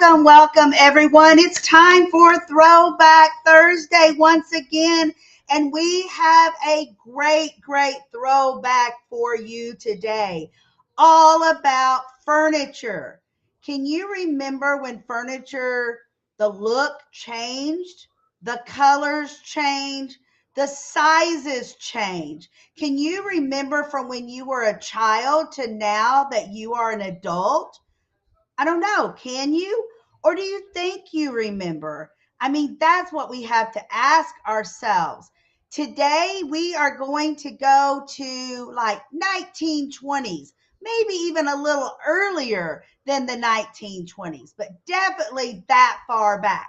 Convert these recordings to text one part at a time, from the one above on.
Welcome, everyone. It's time for Throwback Thursday once again, and we have a great throwback for you today, all about furniture. Can you remember when furniture, the look changed, the colors changed, the sizes changed? Can you remember from when you were a child to now that you are an adult? I don't know. Can you? Or do you think you remember? I mean, that's what we have to ask ourselves. Today, we are going to go to like 1920s, maybe even a little earlier than the 1920s, but definitely that far back.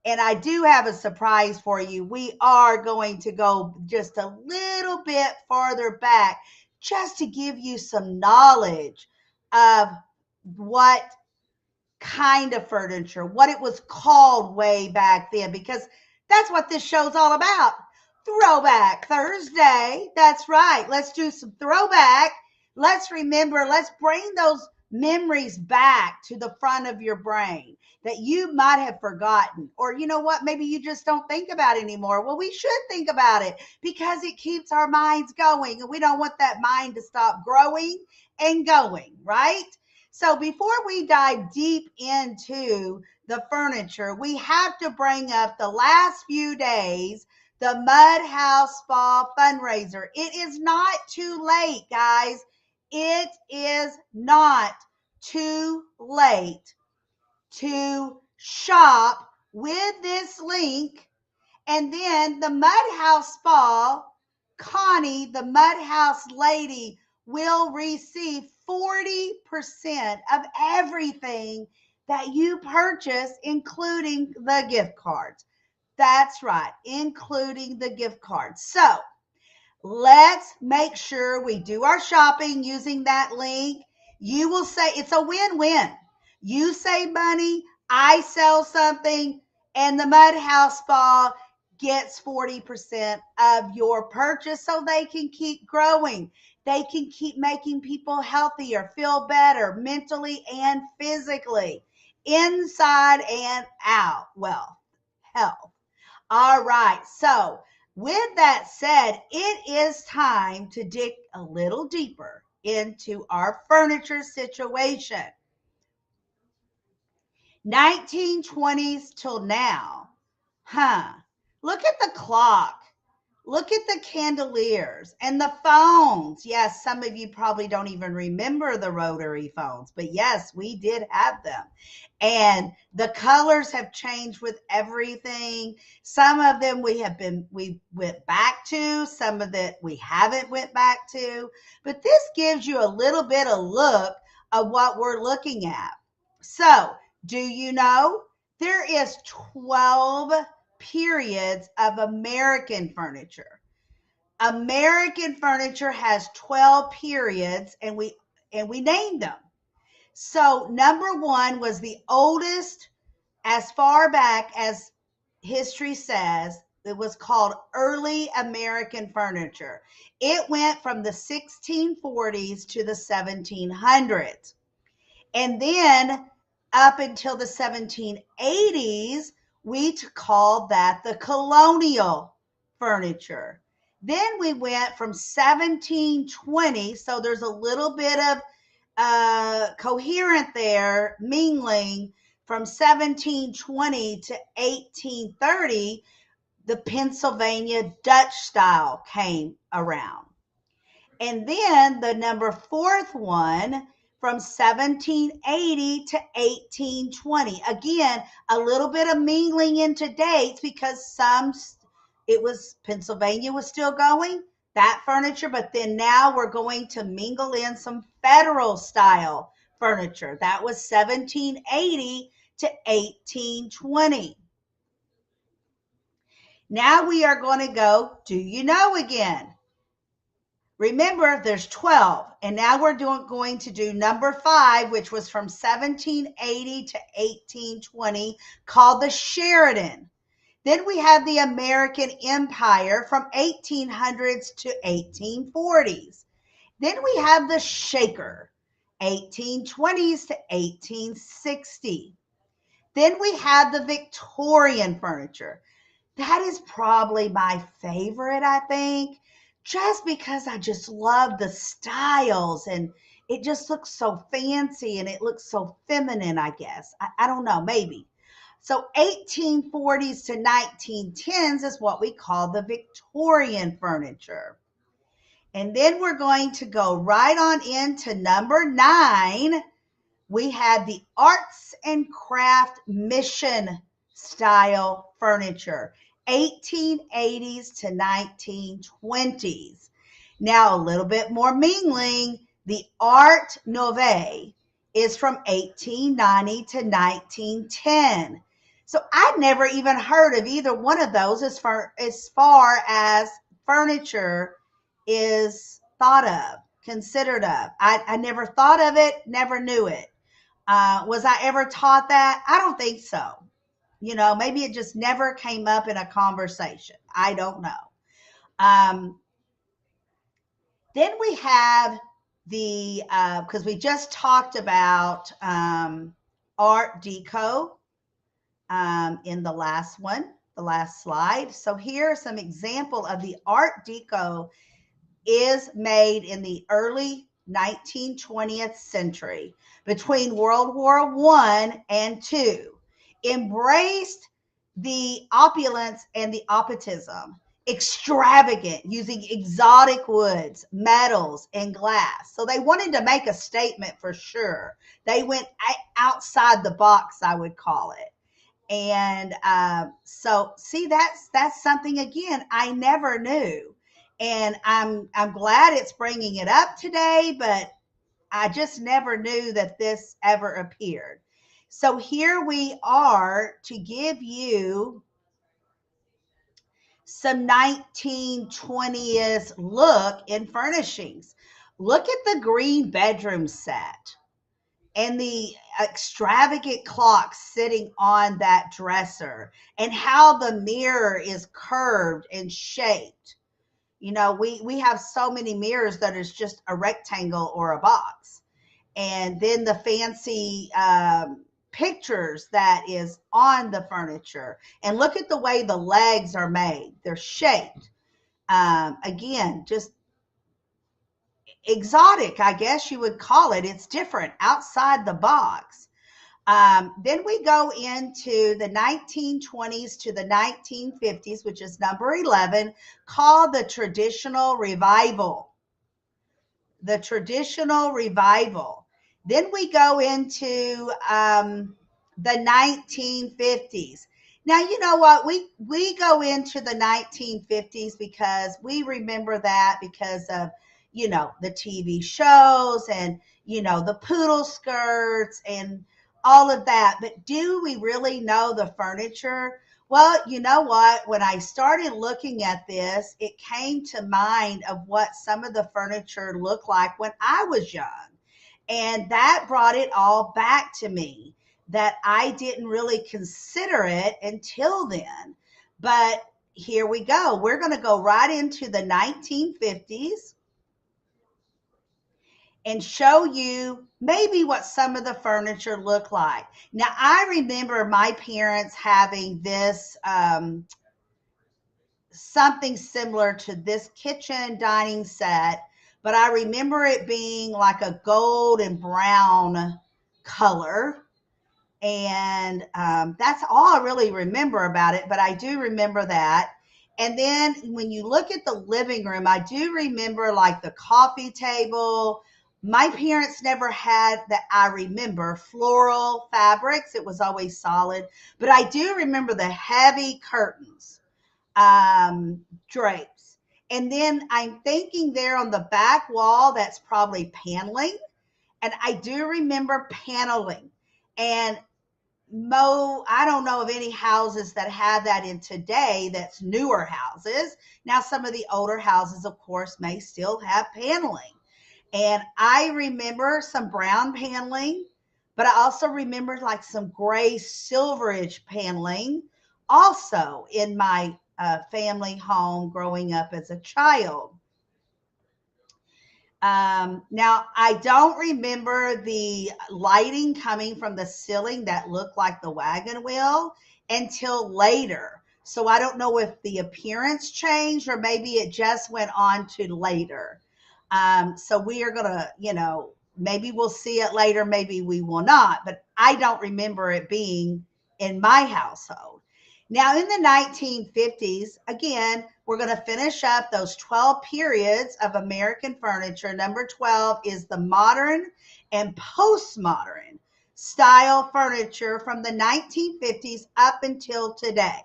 And I do have a surprise for you. We are going to go just a little bit farther back just to give you some knowledge of what kind of furniture, what it was called way back then, because that's what this show's all about. Throwback Thursday. That's right. Let's do some throwback. Let's remember, let's bring those memories back to the front of your brain that you might have forgotten. Or you know what? Maybe you just don't think about it anymore. Well, we should think about it because it keeps our minds going. And we don't want that mind to stop growing and going, right? So before we dive deep into the furniture, we have to bring up the last few days, the Mud House Spa fundraiser. It is not too late, guys. It is not too late to shop with this link. And then the Mud House Spa, Connie, the Mud House lady, will receive 40% of everything that you purchase, including the gift cards. That's right, including the gift cards. So let's make sure we do our shopping using that link. You will say it's a win-win. You save money, I sell something, and the Mud House Spa gets 40% of your purchase so they can keep growing. They can keep making people healthier, feel better mentally and physically, inside and out. Well, health. All right. So, with that said, it is time to dig a little deeper into our furniture situation. 1920s till now. Huh. Look at the clock. Look at the chandeliers and the phones. Yes, some of you probably don't even remember the rotary phones, but yes, we did have them. And the colors have changed with everything. Some of them we went back to, some of that we haven't went back to, but this gives you a little bit of look of what we're looking at. So, do you know there is 12 periods of American furniture? American furniture has 12 periods and we named them. So number 1 was the oldest as far back as history says. It was called early American furniture. It went from the 1640s to the 1700s. And then up until the 1780s, we called that the colonial furniture. Then we went from 1720, so there's a little bit of coherent there, mingling from 1720 to 1830, the Pennsylvania Dutch style came around. And then the number 4th one from 1780 to 1820. Again, a little bit of mingling into dates because it was Pennsylvania was still going, that furniture, but then now we're going to mingle in some federal style furniture. That was 1780 to 1820. Now we are going to go, do you know again? Remember, there's 12, and now we're going to do number 5, which was from 1780 to 1820, called the Sheridan. Then we have the American Empire from 1800s to 1840s. Then we have the Shaker, 1820s to 1860. Then we had the Victorian furniture. That is probably my favorite, I think, just because I just love the styles and it just looks so fancy and it looks so feminine, I guess. I don't know, maybe. So 1840s to 1910s is what we call the Victorian furniture. And then we're going to go right on into number 9. We had the arts and craft mission style furniture, 1880s to 1920s. Now, a little bit more mingling, the Art Nouveau is from 1890 to 1910. So I'd never even heard of either one of those as far as furniture is thought of, considered of. I never thought of it, never knew it. Was I ever taught that? I don't think so. Maybe it just never came up in a conversation. I don't know. Um, then we have because we just talked about Art Deco in the last one, the last slide. So here are some example of the Art Deco is made in the early 1920th century between World War I and II, embraced the opulence and the optimism, extravagant, using exotic woods, metals, and glass. So they wanted to make a statement for sure. They went outside the box, I would call it. And so see, that's something again I never knew, and I'm glad it's bringing it up today, but I just never knew that this ever appeared. So here we are to give you some 1920s look in furnishings. Look at the green bedroom set and the extravagant clock sitting on that dresser and how the mirror is curved and shaped. We have so many mirrors that is just a rectangle or a box. And then the fancy pictures that is on the furniture. And look at the way the legs are made. They're shaped. Again, just exotic, I guess you would call it. It's different, outside the box. Then we go into the 1920s to the 1950s, which is number 11, called the traditional revival. The traditional revival. Then we go into the 1950s. Now, you know what? We go into the 1950s because we remember that because of, the TV shows and, the poodle skirts and all of that. But do we really know the furniture? Well, you know what? When I started looking at this, it came to mind of what some of the furniture looked like when I was young. And that brought it all back to me that I didn't really consider it until then. But here we go. We're going to go right into the 1950s and show you maybe what some of the furniture looked like. Now, I remember my parents having this something similar to this kitchen dining set, but I remember it being like a gold and brown color. And that's all I really remember about it, but I do remember that. And then when you look at the living room, I do remember like the coffee table. My parents never had, that I remember, floral fabrics. It was always solid. But I do remember the heavy curtains, drapes. And then I'm thinking there on the back wall, that's probably paneling. And I do remember paneling. And I don't know of any houses that have that in today, that's newer houses. Now, some of the older houses, of course, may still have paneling. And I remember some brown paneling, but I also remember like some gray silverage paneling also in my family home growing up as a child. Now, I don't remember the lighting coming from the ceiling that looked like the wagon wheel until later. So I don't know if the appearance changed or maybe it just went on to later. So we are going to, maybe we'll see it later, maybe we will not, but I don't remember it being in my household. Now, in the 1950s, again, we're going to finish up those 12 periods of American furniture. Number 12 is the modern and postmodern style furniture from the 1950s up until today.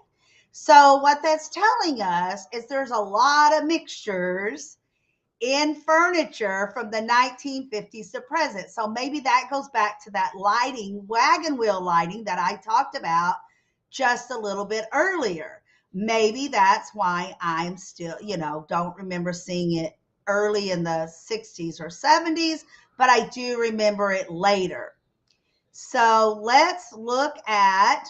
So, what that's telling us is there's a lot of mixtures in furniture from the 1950s to present. So maybe that goes back to that lighting, wagon wheel lighting that I talked about just a little bit earlier. Maybe that's why I'm still, don't remember seeing it early in the 60s or 70s, but I do remember it later. So let's look at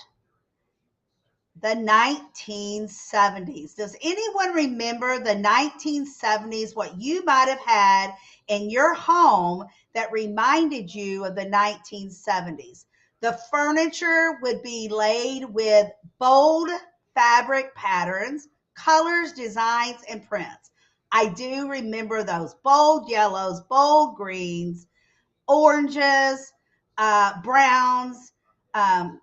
the 1970s. Does anyone remember the 1970s, what you might have had in your home that reminded you of the 1970s? The furniture would be laid with bold fabric patterns, colors, designs, and prints. I do remember those bold yellows, bold greens, oranges, browns, um,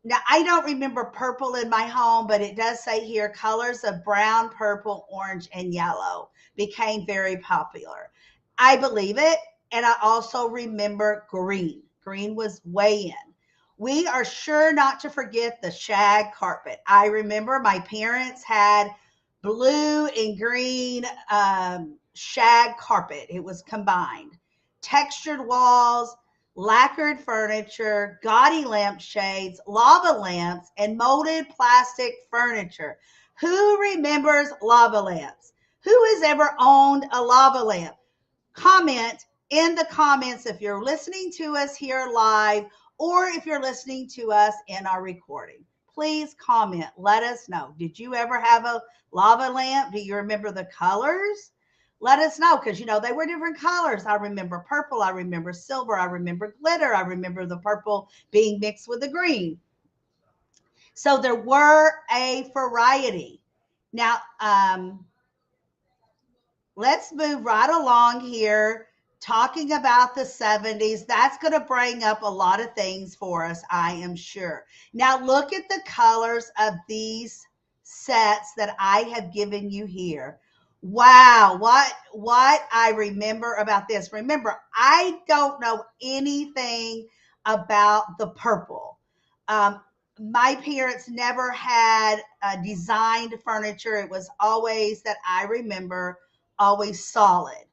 now, I don't remember purple in my home, but it does say here colors of brown, purple, orange, and yellow became very popular. I believe it. And I also remember green. Green was way in. We are sure not to forget the shag carpet. I remember my parents had blue and green shag carpet, it was combined. Textured walls, lacquered furniture, gaudy lampshades, lava lamps, and molded plastic furniture. Who remembers lava lamps? Who has ever owned a lava lamp? Comment in the comments if you're listening to us here live or if you're listening to us in our recording. Please comment. Let us know. Did you ever have a lava lamp? Do you remember the colors? Let us know because, they were different colors. I remember purple. I remember silver. I remember glitter. I remember the purple being mixed with the green. So there were a variety. Now, let's move right along here talking about the 70s. That's going to bring up a lot of things for us, I am sure. Now look at the colors of these sets that I have given you here. Wow, what I remember about this. Remember, I don't know anything about the purple. Um, my parents never had designed furniture. It was always that I remember always solid.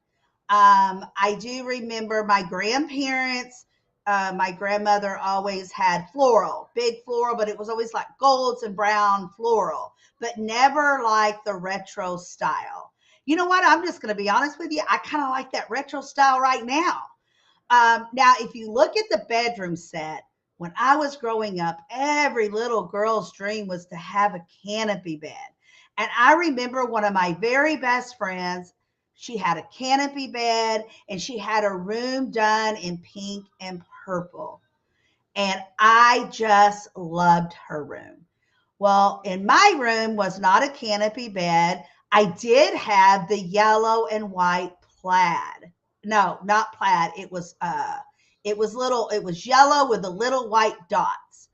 I do remember my grandparents, my grandmother always had floral, big floral, but it was always like golds and brown floral, but never like the retro style. You know what? I'm just going to be honest with you. I kind of like that retro style right now. Now, if you look at the bedroom set, when I was growing up, every little girl's dream was to have a canopy bed. And I remember one of my very best friends, she had a canopy bed and she had a room done in pink and purple. And I just loved her room. Well, in my room was not a canopy bed. I did have the yellow and white plaid. No, not plaid. It was yellow with the little white dots.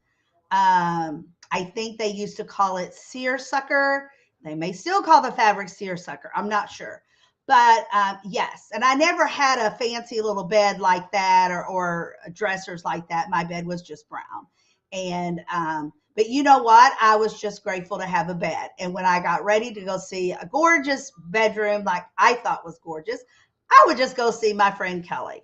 I think they used to call it seersucker. They may still call the fabric seersucker. I'm not sure. But yes, and I never had a fancy little bed like that or dressers like that. My bed was just brown. And but you know what? I was just grateful to have a bed. And when I got ready to go see a gorgeous bedroom, like I thought was gorgeous, I would just go see my friend Kelly.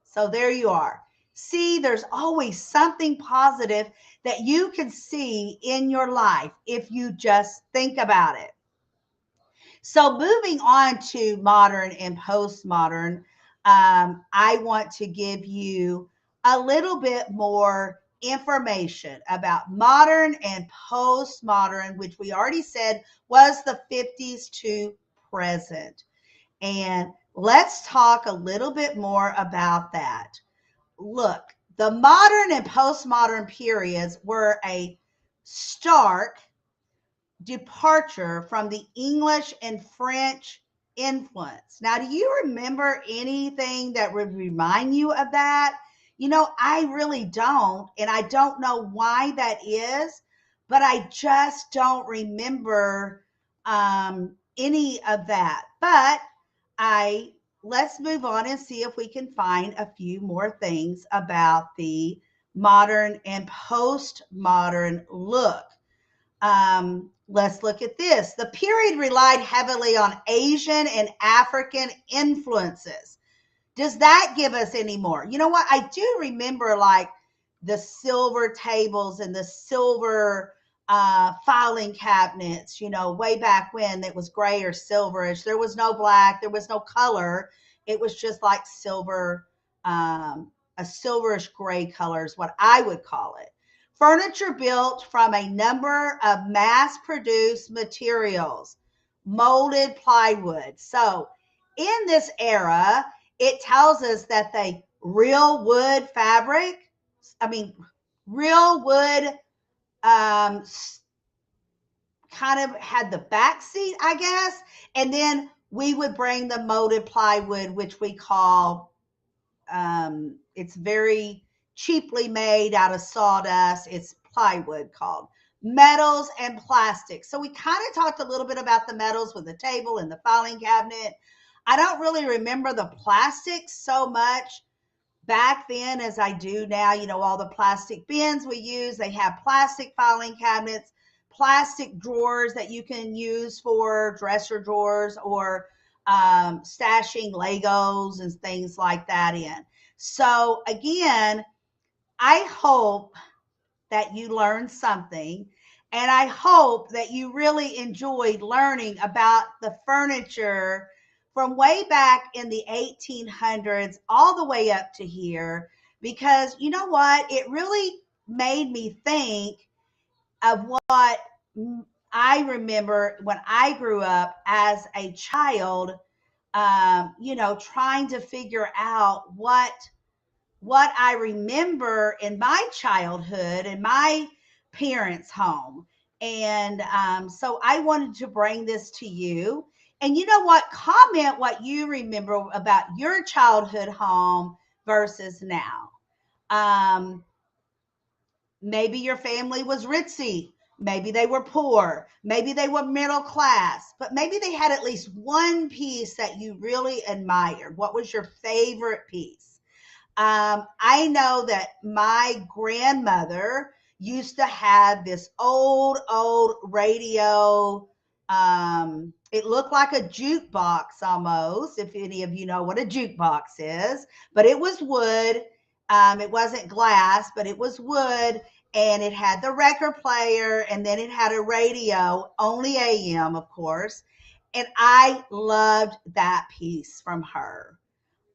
So there you are. See, there's always something positive that you can see in your life if you just think about it. So moving on to modern and postmodern, I want to give you a little bit more information about modern and postmodern, which we already said was the 50s to present. And Let's talk a little bit more about that. Look, the modern and postmodern periods were a stark departure from the English and French influence. Now, do you remember anything that would remind you of that? I really don't, and I don't know why that is, but I just don't remember any of that. But I let's move on and see if we can find a few more things about the modern and postmodern look. Let's look at this. The period relied heavily on Asian and African influences. Does that give us any more? You know what? I do remember like the silver tables and the silver filing cabinets, way back when it was gray or silverish. There was no black, there was no color. It was just like silver, a silverish gray color is what I would call it. Furniture built from a number of mass produced materials, molded plywood. So in this era, it tells us that the real wood fabric, I mean, real wood um, kind of had the back seat, I guess. And then we would bring the molded plywood, which we call, it's very cheaply made out of sawdust. It's plywood called. Metals and plastics. So we kind of talked a little bit about the metals with the table and the filing cabinet. I don't really remember the plastics so much back then as I do now. All the plastic bins we use, they have plastic filing cabinets, plastic drawers that you can use for dresser drawers or stashing Legos and things like that in. So again, I hope that you learned something. And I hope that you really enjoyed learning about the furniture from way back in the 1800s all the way up to here. Because you know what? It really made me think of what I remember when I grew up as a child, trying to figure out what I remember in my childhood in my parents' home. And so I wanted to bring this to you. And you know what? Comment what you remember about your childhood home versus now. Um, Maybe your family was ritzy. Maybe they were poor. Maybe they were middle class. But maybe they had at least one piece that you really admired. What was your favorite piece? I know that my grandmother used to have this old radio. It looked like a jukebox almost, if any of you know what a jukebox is, but it was wood. It wasn't glass, but it was wood. And it had the record player, and then it had a radio, only AM, of course. And I loved that piece from her.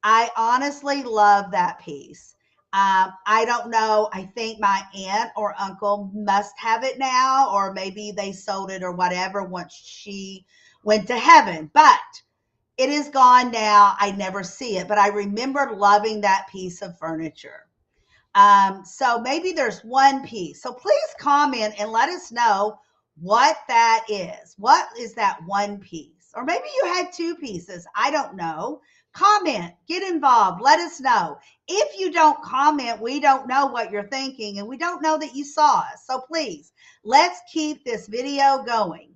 I honestly love that piece. I don't know. I think my aunt or uncle must have it now, or maybe they sold it or whatever once she went to heaven. But it is gone now. I never see it, but I remember loving that piece of furniture. So maybe there's one piece. So please comment and let us know what that is. What is that one piece? Or maybe you had two pieces. I don't know. Comment, get involved, let us know. If you don't comment, we don't know what you're thinking and we don't know that you saw us. So please, let's keep this video going.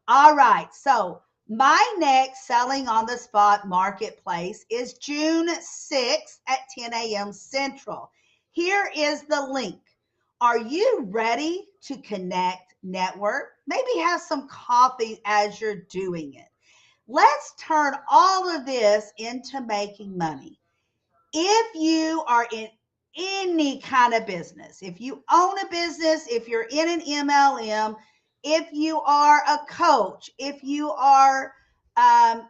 All right. So my next selling on the spot marketplace is June 6th at 10 a.m. Central. Here is the link. Are you ready to connect, network? Maybe have some coffee as you're doing it. Let's turn all of this into making money. If you are in any kind of business, if you own a business, if you're in an MLM, if you are a coach, if you are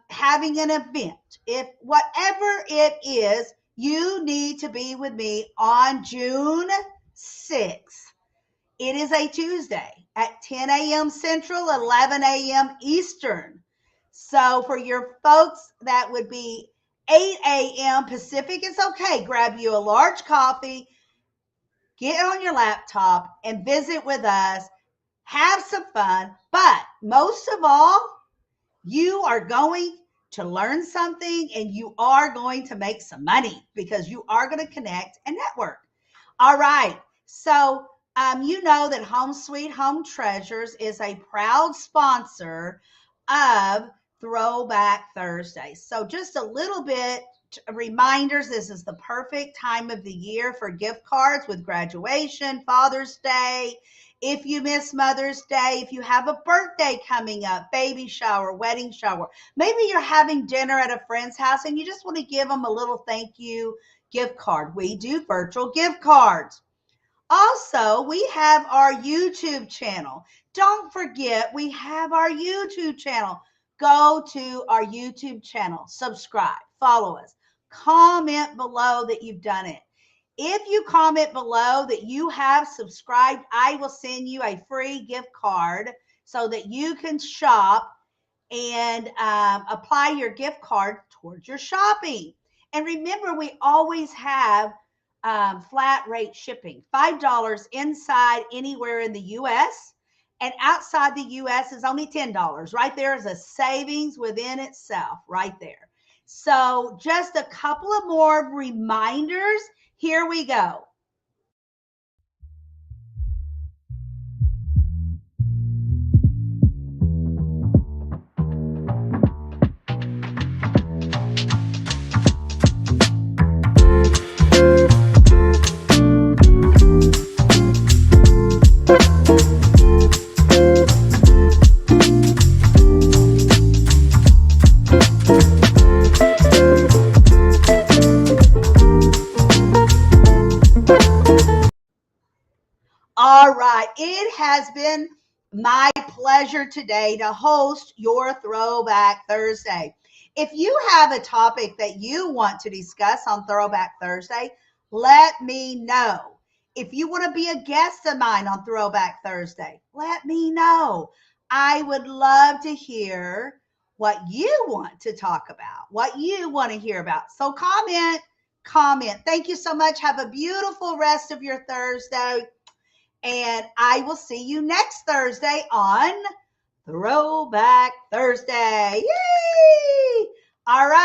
having an event, if whatever it is, you need to be with me on June 6th. It is a Tuesday at 10 a.m. Central, 11 a.m. Eastern. So for your folks that would be 8 a.m. Pacific. It's okay. Grab you a large coffee, get on your laptop, and visit with us. Have some fun. But most of all, you are going to learn something and you are going to make some money because you are going to connect and network. All right. So, you know that Home Sweet Home Treasures is a proud sponsor of Throwback Thursday. So, just a little bit reminders, this is the perfect time of the year for gift cards with graduation, Father's Day. If you miss Mother's Day, if you have a birthday coming up, baby shower, wedding shower, maybe you're having dinner at a friend's house and you just want to give them a little thank you gift card. We do virtual gift cards. Also, we have our YouTube channel. Don't forget, we have our YouTube channel. Go to our YouTube channel, subscribe, follow us, comment below that you've done it. If you comment below that you have subscribed, I will send you a free gift card so that you can shop and apply your gift card towards your shopping. And remember, we always have flat rate shipping, $5 inside anywhere in the U.S. and outside the U.S. is only $10. Right there is a savings within itself right there. So just a couple of more reminders. Here we go. All right. It has been my pleasure today to host your Throwback Thursday. If you have a topic that you want to discuss on Throwback Thursday, let me know. If you want to be a guest of mine on Throwback Thursday, let me know. I would love to hear what you want to talk about, what you want to hear about. So comment. Thank you so much. Have a beautiful rest of your Thursday. And I will see you next Thursday on Throwback Thursday. Yay! All right.